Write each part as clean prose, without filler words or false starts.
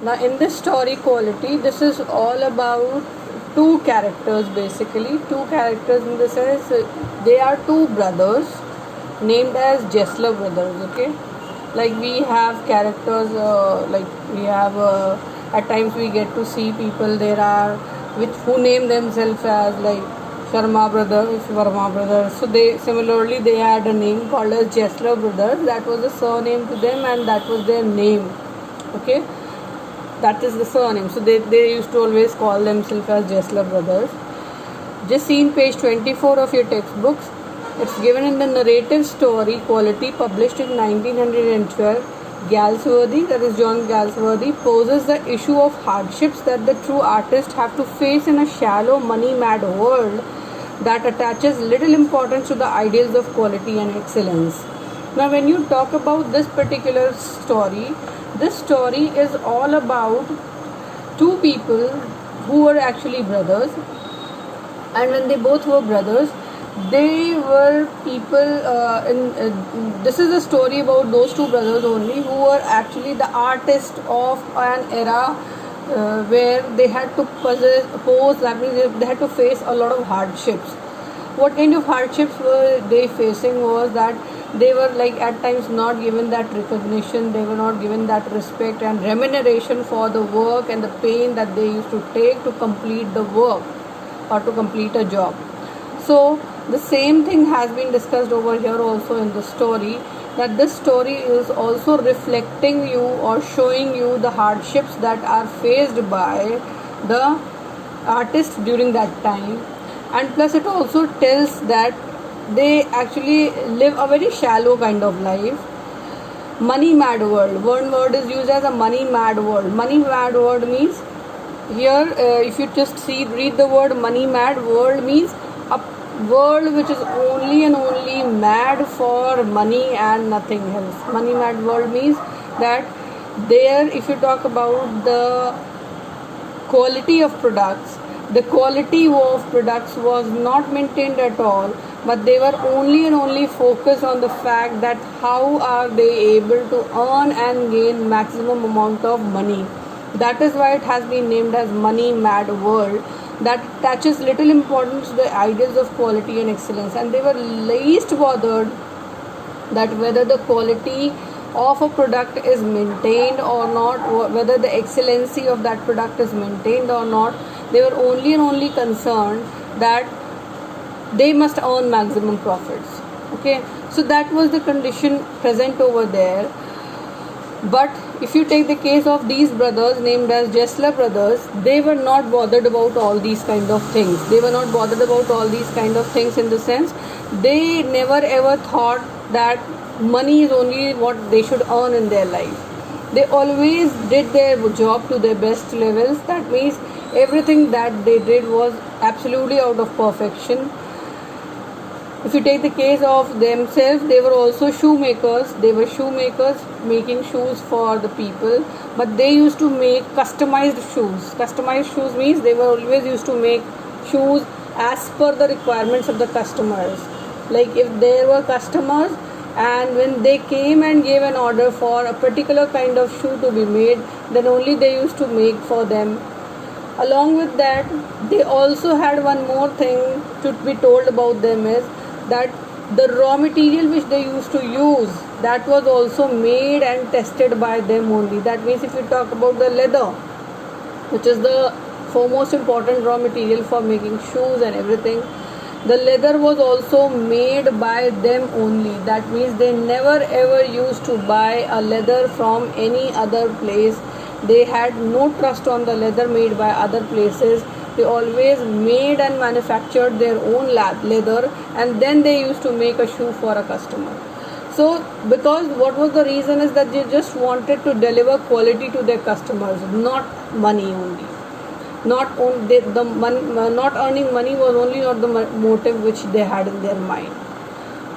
Now, in this story quality, this is all about two characters basically. Two characters in the sense they are two brothers named as Jessler brothers. Okay, like we have characters like we have at times we get to see people there are which who name themselves as like Sharma brothers, Verma brothers. So they similarly they had a name called as Jessler brothers. That was a surname to them, and that was their name. Okay, that is the surname. So they used to always call themselves as Jessler brothers. Just see in page 24 of your textbooks. It's given in the narrative story quality published in 1912. Galsworthy, that is John Galsworthy, poses the issue of hardships that the true artists have to face in a shallow, money-mad world that attaches little importance to the ideals of quality and excellence. Now, when you talk about this particular story, this story is all about two people who were actually brothers, and when they both were brothers, they were people this is a story about those two brothers only who were actually the artists of an era where they had to pose, that means they had to face a lot of hardships. What kind of hardships were they facing was that they were like at times not given that recognition, they were not given that respect and remuneration for the work and the pain that they used to take to complete the work or to complete a job. So the same thing has been discussed over here also in the story, that this story is also reflecting you or showing you the hardships that are faced by the artists during that time, and plus it also tells that they actually live a very shallow kind of life. Money mad world, one word is used as a money mad world. Money mad world means here if you just read the word money mad world means a world which is only and only mad for money and nothing else. Money mad world means that there, if you talk about the quality of products, the quality of products was not maintained at all, but they were only and only focused on the fact that how are they able to earn and gain maximum amount of money. That is why it has been named as money mad world, that attaches little importance to the ideals of quality and excellence, and they were least bothered that whether the quality of a product is maintained or not, whether the excellency of that product is maintained or not. They were only and only concerned that they must earn maximum profits. Okay, so that was the condition present over there. But if you take the case of these brothers named as Jessler brothers, they were not bothered about all these kind of things. They were not bothered about all these kind of things in the sense they never ever thought that money is only what they should earn in their life. They always did their job to their best levels. That means everything that they did was absolutely out of perfection. If you take the case of themselves, they were also shoemakers. They were shoemakers making shoes for the people, but they used to make customized shoes. Customized shoes means they were always used to make shoes as per the requirements of the customers. Like if there were customers and when they came and gave an order for a particular kind of shoe to be made, then only they used to make for them. Along with that, they also had one more thing to be told about them is that the raw material which they used to use, that was also made and tested by them only. That means if you talk about the leather, which is the foremost important raw material for making shoes and everything, the leather was also made by them only. That means they never ever used to buy a leather from any other place. They had no trust on the leather made by other places. They always made and manufactured their own leather, and then they used to make a shoe for a customer. So because what was the reason is that they just wanted to deliver quality to their customers, not money only. Not only not earning money was only not the motive which they had in their mind.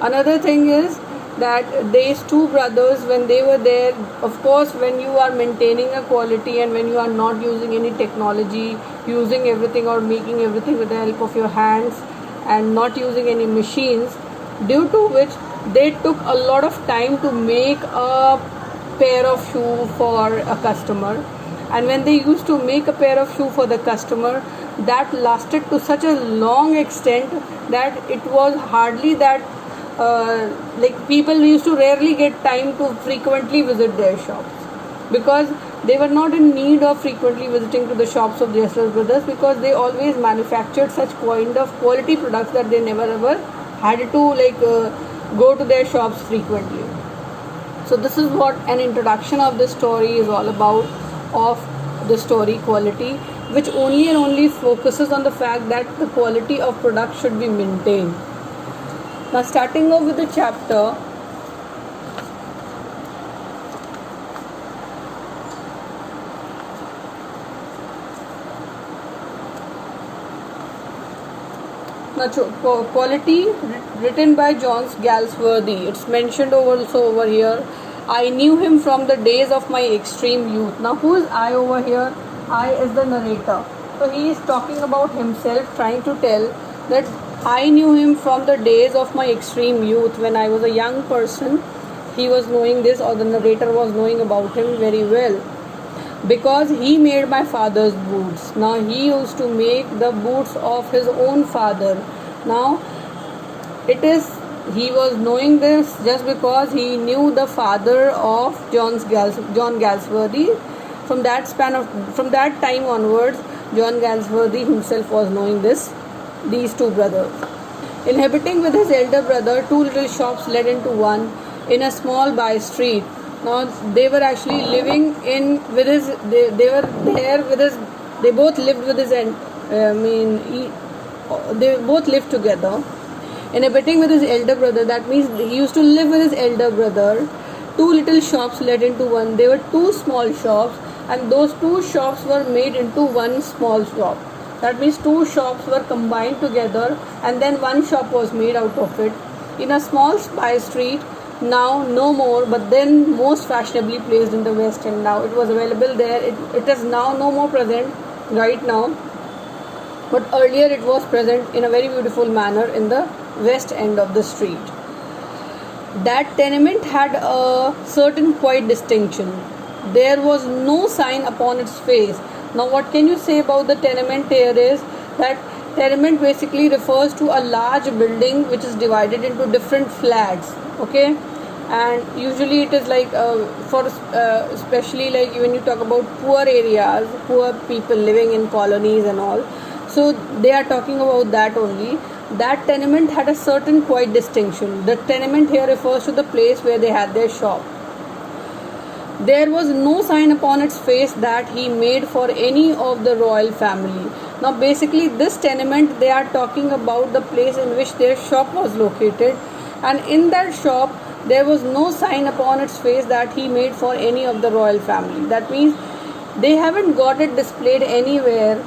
Another thing is that these two brothers, when they were there, of course when you are maintaining a quality and when you are not using any technology, using everything or making everything with the help of your hands and not using any machines, due to which they took a lot of time to make a pair of shoe for a customer. And when they used to make a pair of shoe for the customer, that lasted to such a long extent that it was hardly that like people used to rarely get time to frequently visit their shops, because they were not in need of frequently visiting to the shops of Jesler Brothers, because they always manufactured such kind of quality products that they never ever had to go to their shops frequently. So this is what an introduction of this story is all about, of the story quality, which only and only focuses on the fact that the quality of product should be maintained. Now starting off with the chapter, now quality written by John Galsworthy. It's mentioned also over here. I knew him from the days of my extreme youth. Now who is I over here? I is the narrator. So he is talking about himself, trying to tell that I knew him from the days of my extreme youth. When I was a young person, he was knowing this, or the narrator was knowing about him very well, because he made my father's boots. Now he used to make the boots of his own father. Now it is, he was knowing this just because he knew the father of John Galsworthy. From that time onwards, John Galsworthy himself was knowing these two brothers. Inhabiting with his elder brother, two little shops led into one in a small by street. Now they were actually living in with his. They were there with his. They both lived with his. They both lived together. Inhabiting with his elder brother. That means he used to live with his elder brother. Two little shops led into one. They were two small shops, and those two shops were made into one small shop. That means two shops were combined together, and then one shop was made out of it in a small by street. Now no more, but then most fashionably placed in the West End. Now it was available there. It is now no more present right now, but earlier it was present in a very beautiful manner in the West End of the street. That tenement had a certain quiet distinction. There was no sign upon its face. Now what can you say about the tenement here is that tenement basically refers to a large building which is divided into different flats, okay, and usually it is like especially like when you talk about poor areas, poor people living in colonies and all, so they are talking about that only. That tenement had a certain quiet distinction. The tenement here refers to the place where they had their shop. There was no sign upon its face that he made for any of the royal family. Now basically this tenement, they are talking about the place in which their shop was located, and in that shop there was no sign upon its face that he made for any of the royal family. That means they haven't got it displayed anywhere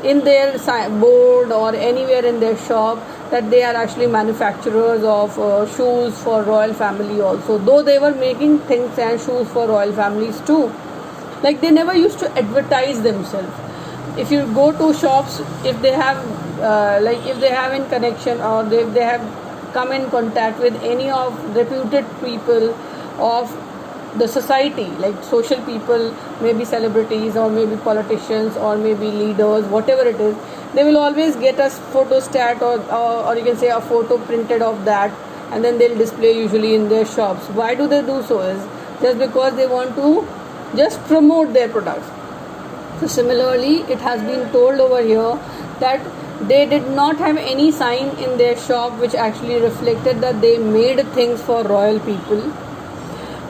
in their board or anywhere in their shop that they are actually manufacturers of shoes for royal family also, though they were making things and shoes for royal families too. Like they never used to advertise themselves. If you go to shops, if they have if they have in connection, or if they have come in contact with any of reputed people of the society, like social people, maybe celebrities or maybe politicians or maybe leaders, whatever it is, they will always get a photo stat or you can say a photo printed of that, and then they'll display usually in their shops. Why do they do so? Is just because they want to just promote their products. So similarly, it has been told over here that they did not have any sign in their shop which actually reflected that they made things for royal people.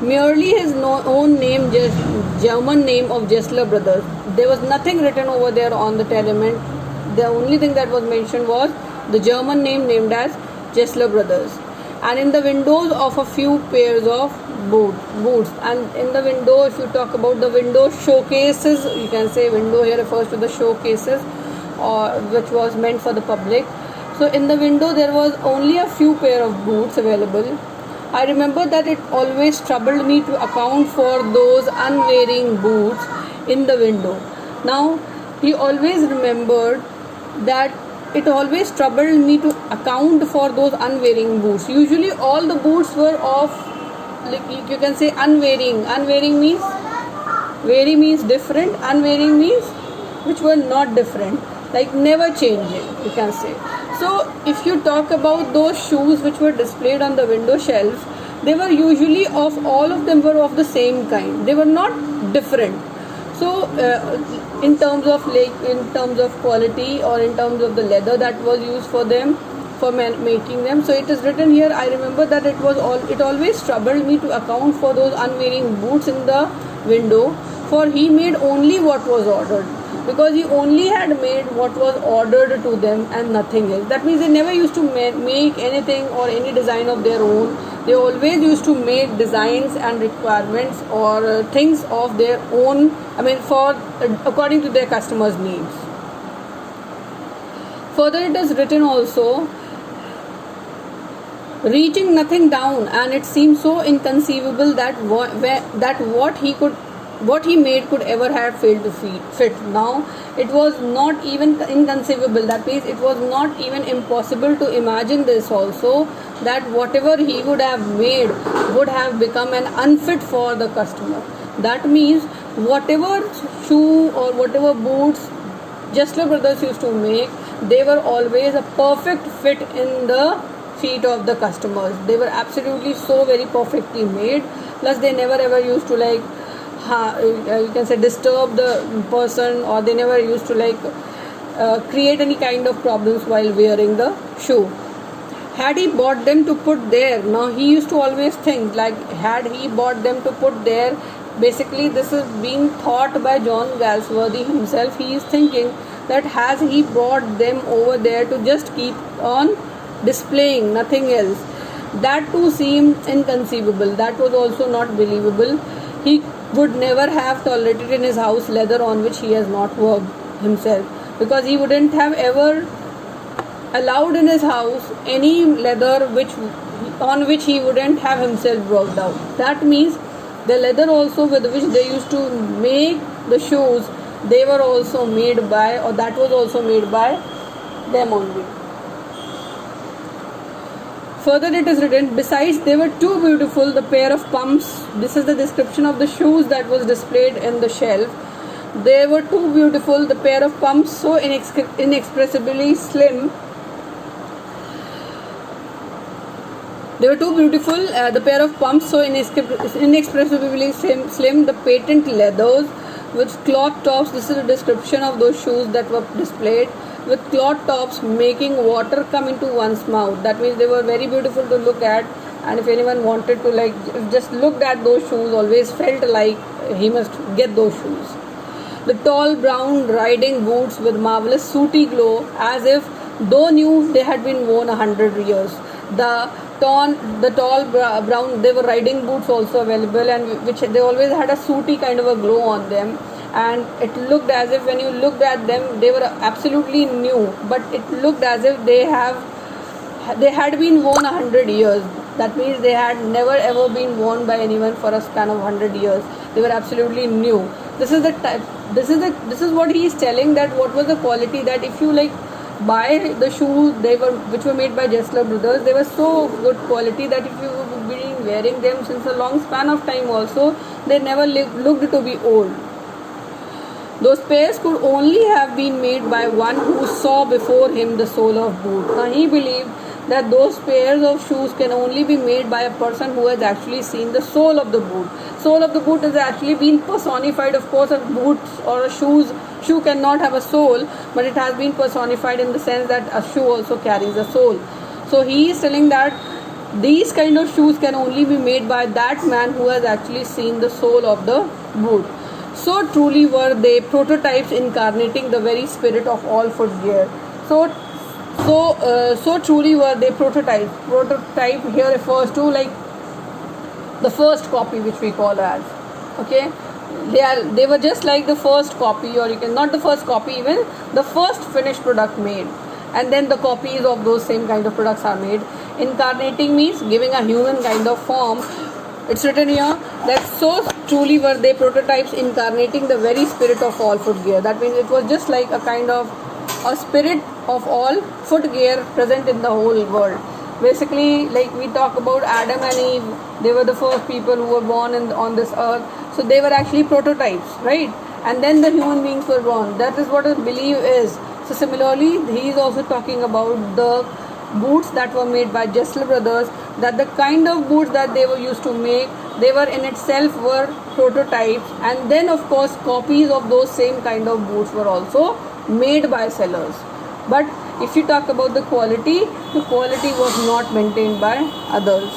Merely his own name, just German name of Jesler Brothers. There was nothing written over there on the tenement. The only thing that was mentioned was the German name named as Jesler Brothers. And in the windows of a few pairs of boots. And in the window, if you talk about the window showcases, you can say window here refers to the showcases, which was meant for the public. So in the window there was only a few pair of boots available. I remember that it always troubled me to account for those unwearing boots in the window. Now he always remembered that it always troubled me to account for those unwearing boots. Usually all the boots were of, like you can say, unwearing. Unwearing means Vary means different, unvarying means which were not different, like never changing, you can say. So if you talk about those shoes which were displayed on the window shelves, they were usually all of them were of the same kind. They were not different. So in terms of quality, or in terms of the leather that was used for them, for making them. So it is written here. I remember that it always troubled me to account for those unvarying boots in the window, for he made only what was ordered, because he only had made what was ordered to them and nothing else. That means they never used to make anything or any design of their own. They always used to make designs and requirements or things of their own, for according to their customers' needs. Further, it is written also, reaching nothing down, and it seemed so inconceivable that what he made could ever have failed to fit. Now, it was not even inconceivable. That means it was not even impossible to imagine this also, that whatever he would have made would have become an unfit for the customer. That means whatever shoe or whatever boots Jesler Brothers used to make, they were always a perfect fit in the feet of the customers. They were absolutely so very perfectly made. Plus, they never ever used to you can say disturb the person, or they never used to create any kind of problems while wearing the shoe. Had he bought them to put there, now he used to always think had he bought them to put there, basically this is being thought by John Galsworthy himself. He is thinking that has he brought them over there to just keep on displaying, nothing else. That too seemed inconceivable. That was also not believable. He would never have tolerated in his house leather on which he has not worked himself, because he wouldn't have ever allowed in his house any leather on which he wouldn't have himself worked out. That means the leather also with which they used to make the shoes, they were also made by, or that was also made by them only. Further, it is written, besides they were too beautiful, the pair of pumps, this is the description of the shoes that was displayed in the shelf. They were too beautiful, the pair of pumps so inexpressibly slim. They were too beautiful, the pair of pumps so inexpressibly slim, the patent leathers with cloth tops. This is a description of those shoes that were displayed, with cloth tops making water come into one's mouth. That means they were very beautiful to look at, and if anyone wanted to just looked at those shoes, always felt like he must get those shoes. The tall brown riding boots with marvelous sooty glow, as if though new they had been worn 100 years. The tall brown, they were riding boots also available, and which they always had a sooty kind of a glow on them, and it looked as if when you looked at them they were absolutely new, but it looked as if they had been worn 100 years. That means they had never ever been worn by anyone for a span of 100 years. They were absolutely new. This is what he is telling, that what was the quality, that if you buy the shoes which were made by Jesler Brothers, they were so good quality that if you have been wearing them since a long span of time also, they never looked to be old. Those pairs could only have been made by one who saw before him the sole of boot. Now he believed that those pairs of shoes can only be made by a person who has actually seen the sole of the boot. Sole of the boot is actually been personified. Of course, a boot or a shoe cannot have a sole, but it has been personified in the sense that a shoe also carries a sole. So he is telling that these kind of shoes can only be made by that man who has actually seen the sole of the boot. So truly were they prototypes incarnating the very spirit of all footgear. So truly were they prototypes. Prototype here refers to the first copy, which we call as, okay, they were just like the first copy, or you can not the first copy, even the first finished product made, and then the copies of those same kind of products are made. Incarnating means giving a human kind of form. It's written here that so truly were they prototypes incarnating the very spirit of all footgear. That means it was just like a kind of a spirit of all footgear present in the whole world. Basically, like we talk about Adam and Eve, they were the first people who were born on this earth. So they were actually prototypes, right? And then the human beings were born. That is what a belief is. So similarly, he is also talking about the boots that were made by Jesler brothers, that the kind of boots that they were used to make, they were in itself were prototypes, and then of course copies of those same kind of boots were also made by sellers. But if you talk about the quality was not maintained by others.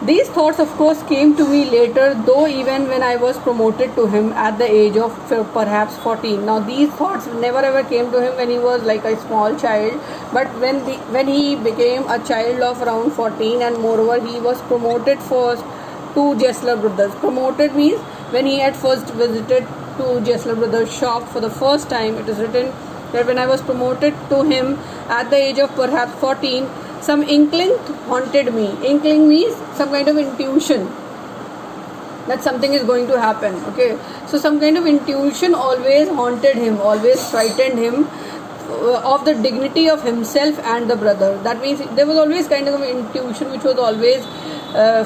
These thoughts of course came to me later, though even when I was promoted to him at the age of perhaps 14. Now these thoughts never ever came to him when he was like a small child, but when he became a child of around 14, and moreover he was promoted first to Jesler brothers. Promoted means when he had first visited to Jesler brothers shop for the first time. It is written that when I was promoted to him at the age of perhaps 14, some inkling haunted me. Inkling means some kind of intuition that something is going to happen. Okay, so some kind of intuition always haunted him, always frightened him of the dignity of himself and the brother. That means there was always kind of an intuition which was always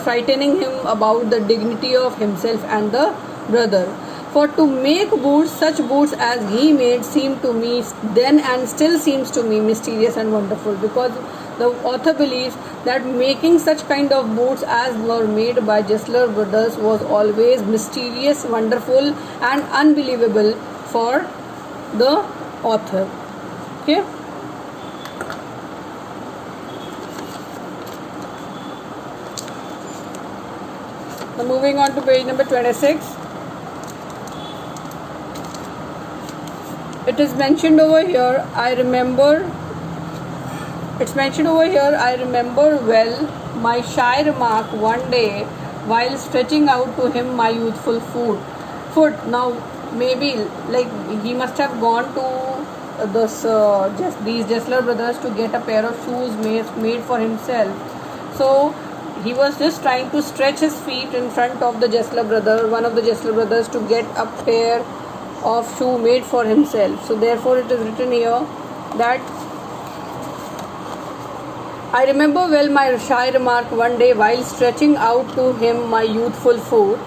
frightening him about the dignity of himself and the brother. For to make boots, such boots as he made, seemed to me then and still seems to me mysterious and wonderful, because the author believes that making such kind of boots as were made by Jesler brothers was always mysterious, wonderful and unbelievable for the author. Okay. Now moving on to page number 26. It is mentioned over here, I remember well my shy remark one day while stretching out to him my youthful foot. Now maybe like he must have gone to these Jesler brothers to get a pair of shoes made for himself. So he was just trying to stretch his feet in front of one of the Jesler brothers, to get a pair of shoe made for himself. So therefore it is written here that I remember well my shy remark one day while stretching out to him my youthful foot,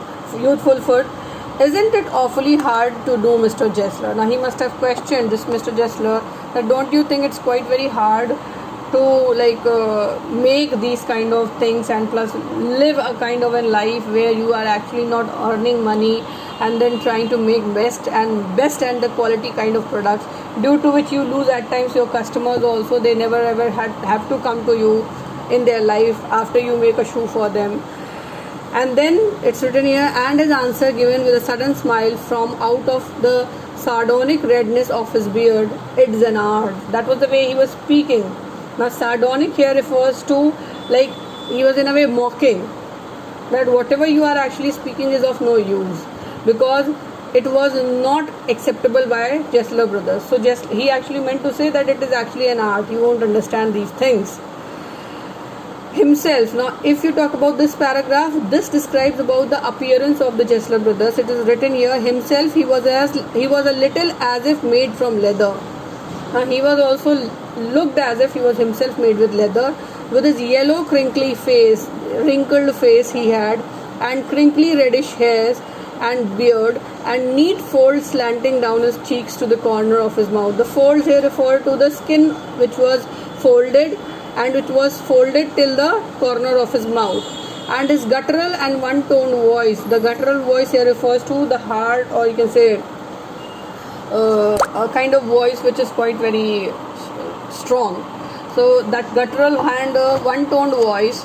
isn't it awfully hard to do, Mr. Jesler? Now he must have questioned this Mr. Jesler, that don't you think it's quite very hard to make these kind of things, and plus live a kind of a life where you are actually not earning money and then trying to make best and the quality kind of products, due to which you lose at times your customers also. They never ever have to come to you in their life after you make a shoe for them. And then it's written here, and his answer given with a sudden smile from out of the sardonic redness of his beard, it's an art. That was the way he was speaking. Now sardonic here refers to, like, he was in a way mocking that whatever you are actually speaking is of no use, because it was not acceptable by Jesler brothers. So he actually meant to say that it is actually an art, you won't understand these things. Himself, now if you talk about this paragraph, this describes about the appearance of the Jesler brothers. It is written here, himself he was a little as if made from leather. Now he was also looked as if he was himself made with leather, with his yellow wrinkled face he had, and crinkly reddish hairs and beard, and neat folds slanting down his cheeks to the corner of his mouth. The folds here refer to the skin which was folded till the corner of his mouth, and his guttural and one-toned voice. The guttural voice here refers to the hard, or you can say a kind of voice which is quite very strong. So that guttural and one-toned voice.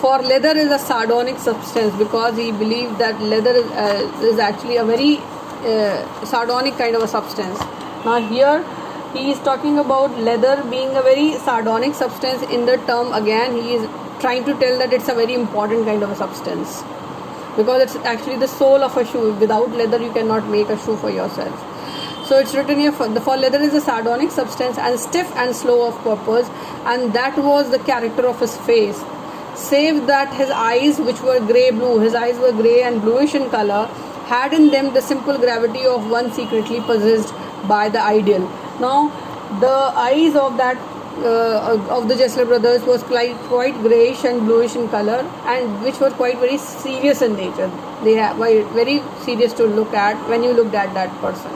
For leather is a sardonic substance, because he believed that leather is actually a very sardonic kind of a substance. Now here he is talking about leather being a very sardonic substance. In the term again he is trying to tell that it's a very important kind of a substance, because it's actually the sole of a shoe. Without leather you cannot make a shoe for yourself. So it's written here, for leather is a sardonic substance and stiff and slow of purpose, and that was the character of his face, save that his eyes, which were grey-blue, his eyes were grey and bluish in color, had in them the simple gravity of one secretly possessed by the ideal. Now the eyes of that of the Jesler brothers was quite greyish and bluish in color, and which were quite very serious in nature. They were very serious to look at when you looked at that person.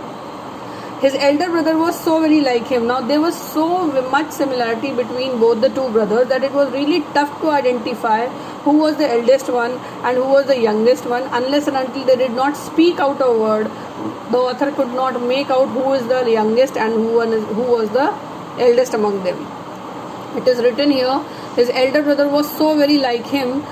His elder brother was so very like him. Now there was so much similarity between both the two brothers that it was really tough to identify who was the eldest one and who was the youngest one, unless and until they did not speak out a word. The author could not make out who is the youngest and who was the eldest among them. It is written here, his elder brother was so very like him,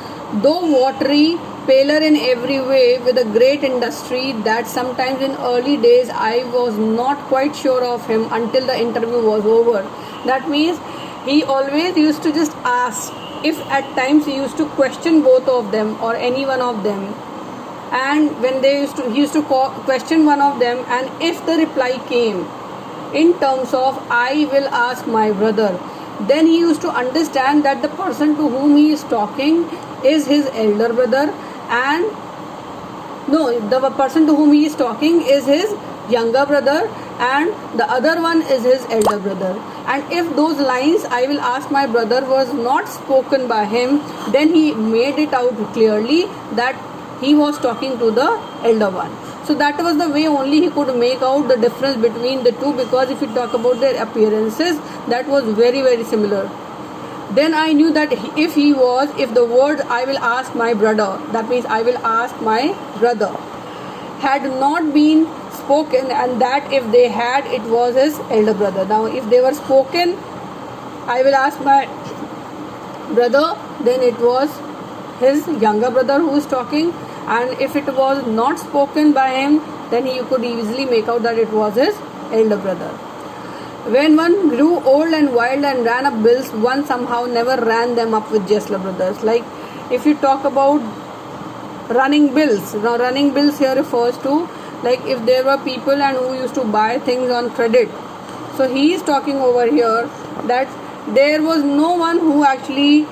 though watery, paler in every way, with a great industry, that sometimes in early days I was not quite sure of him until the interview was over. That means he always used to just ask. If at times he used to question both of them or any one of them, and when he used to question one of them, and if the reply came in terms of I will ask my brother, then he used to understand that the person to whom he is talking is his elder brother, and no, the person to whom he is talking is his younger brother, and the other one is his elder brother. And if those lines I will ask my brother was not spoken by him, then he made it out clearly that he was talking to the elder one. So that was the way only he could make out the difference between the two, because if you talk about their appearances, that was very very similar. Then I knew that if the word I will ask my brother, that means I will ask my brother, had not been spoken, and that if they had, it was his elder brother. Now if they were spoken, I will ask my brother, then it was his younger brother who is talking, and if it was not spoken by him, then you could easily make out that it was his elder brother. When one grew old and wild and ran up bills, one somehow never ran them up with Jesler brothers. Like if you talk about running bills, now running bills here refers to like if there were people and who used to buy things on credit. So he is talking over here that there was no one who actually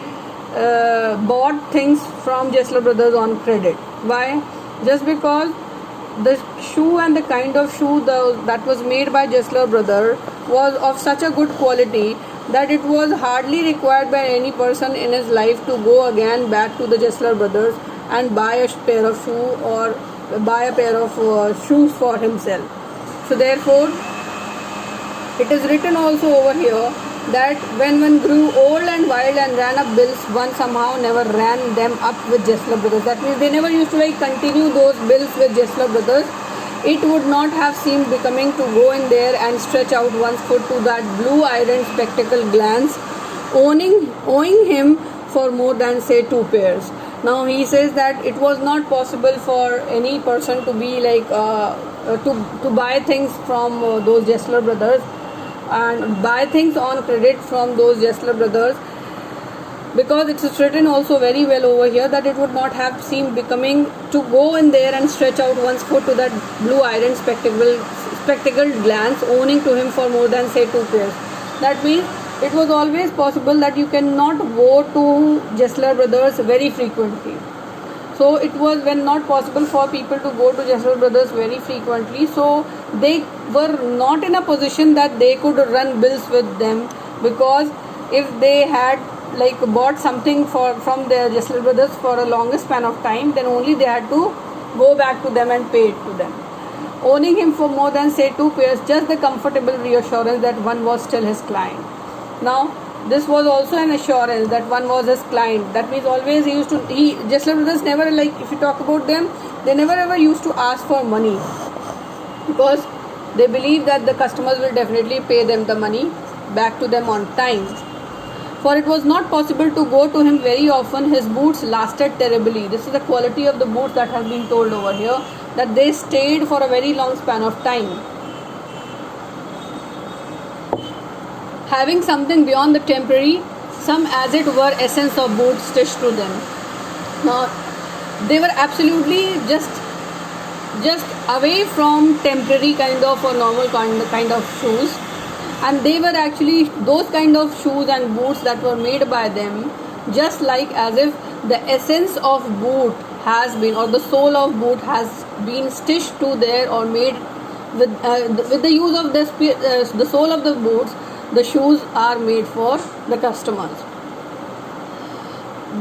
bought things from Jesler brothers on credit. Why? Just because the shoe and the kind of shoe that was made by Jesler brother was of such a good quality that it was hardly required by any person in his life to go again back to the Jesler brothers and buy a pair of shoe or buy a pair of shoes for himself. So therefore it is written also over here that when one grew old and wild and ran up bills, one somehow never ran them up with Jesler brothers. That means they never used to like continue those bills with Jesler brothers. It would not have seemed becoming to go in there and stretch out one's foot to that blue iron spectacle glance, owing him for more than say 2 pairs. Now he says that it was not possible for any person to be like to buy things from those Jesler brothers and buy things on credit from those Jesler brothers, because it is written also very well over here that it would not have seemed becoming to go in there and stretch out one's foot to that blue iron spectacled glance, owning to him for more than say 2 pairs. That means it was always possible that you cannot go to Jesler brothers very frequently. So it was when not possible for people to go to Jesler brothers very frequently, so they were not in a position that they could run bills with them, because if they had like bought something from the Jesler brothers for a longer span of time, then only they had to go back to them and pay it to them. Owning him for more than say 2 pairs, just the comfortable reassurance that one was still his client. Now this was also an assurance that one was his client. That means always Jesler brothers never, like if you talk about them, they never ever used to ask for money, because they believe that the customers will definitely pay them the money back to them on time. For it was not possible to go to him very often. His boots lasted terribly. This is the quality of the boots that has been told over here, that they stayed for a very long span of time. Having something beyond the temporary, some as it were essence of boots stitched to them. Now they were absolutely just away from temporary kind of or normal kind of shoes, and they were actually those kind of shoes and boots that were made by them, just like as if the essence of boot has been, or the sole of boot has been stitched to there or made with the use of the sole of the boots. The shoes are made for the customers.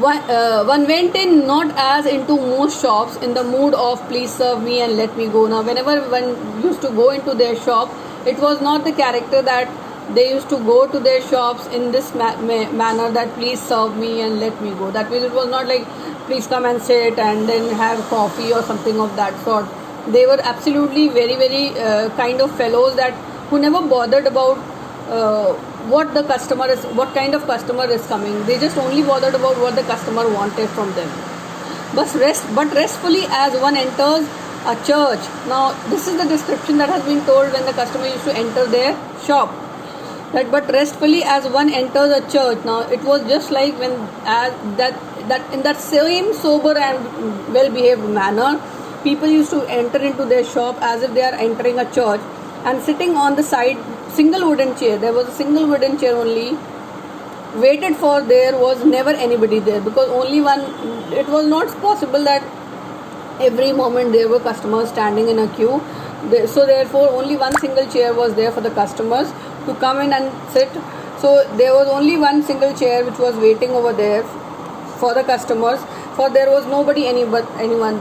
One went in not as into most shops in the mood of please serve me and let me go. Now, whenever one used to go into their shop, it was not the character that they used to go to their shops in this manner that please serve me and let me go. That means it was not like please come and sit and then have coffee or something of that sort. They were absolutely very, very kind of fellows that who never bothered about what the customer is, what kind of customer is coming. They just only bothered about what the customer wanted from them. But restfully as one enters a church. Now this is the description that has been told when the customer used to enter their shop. That but restfully as one enters a church. Now it was just like when that in that same sober and well behaved manner, people used to enter into their shop as if they are entering a church, and sitting on the side single wooden chair. There was a single wooden chair only waited for. There was never anybody there because only one. It was not possible that every moment there were customers standing in a queue. So therefore only one single chair was there for the customers to come in and sit. So there was only one single chair which was waiting over there for the customers, for there was nobody anyone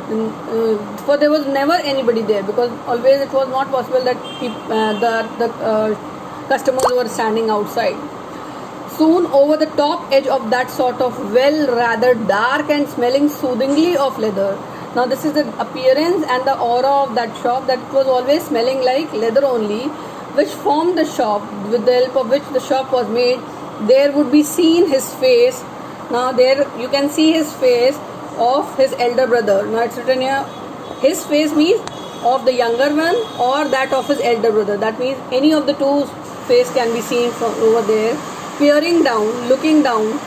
for there was never anybody there because always it was not possible that the customers were standing outside. Soon over the top edge of that sort of well rather dark and smelling soothingly of leather. Now this is the appearance and the aura of that shop, that was always smelling like leather only, which formed the shop, with the help of which the shop was made. There would be seen his face. Now there you can see his face of his elder brother. Now it's written here, his face means of the younger one or that of his elder brother. That means any of the two face can be seen from over there. Peering down, looking down,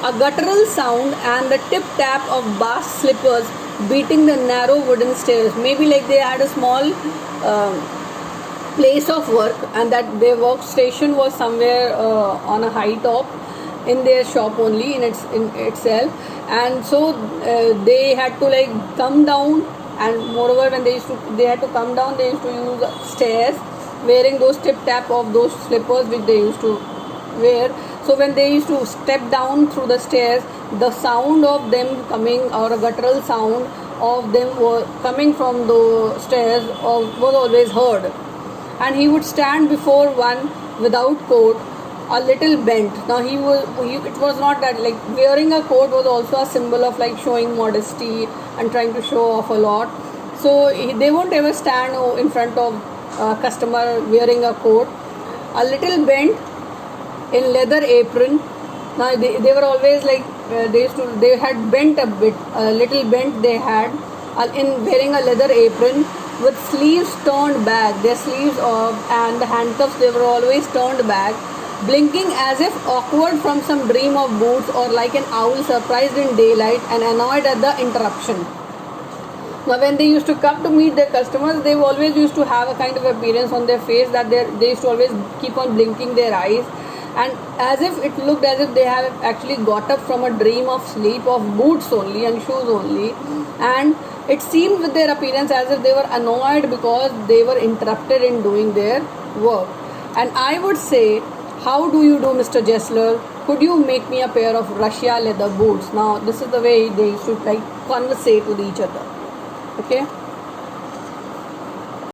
a guttural sound and the tip tap of bass slippers beating the narrow wooden stairs. Maybe like they had a small place of work and that their workstation was somewhere on a high top in their shop only in itself, and so they had to like come down, and moreover when they had to come down, they used to use stairs wearing those tip tap of those slippers which they used to wear. So when they used to step down through the stairs, the sound of them coming, or a guttural sound of them were coming from the stairs was always heard. And he would stand before one without coat, a little bent. Now it was not that like wearing a coat was also a symbol of like showing modesty and trying to show off a lot. So they won't ever stand in front of a customer wearing a coat. A little bent in leather apron. Now they were always like they had bent a bit, a little bent they had in wearing a leather apron with sleeves turned back. Their sleeves and the handcuffs, they were always turned back, blinking as if awkward from some dream of boots, or like an owl surprised in daylight and annoyed at the interruption. Now when they used to come to meet their customers, they always used to have a kind of appearance on their face that they used to always keep on blinking their eyes, and as if it looked as if they have actually got up from a dream of sleep, of boots only and shoes only, and it seemed with their appearance as if they were annoyed because they were interrupted in doing their work. And I would say, how do you do, Mr. Jessler? Could you make me a pair of Russia leather boots? Now this is the way they used to like conversate with each other. Okay.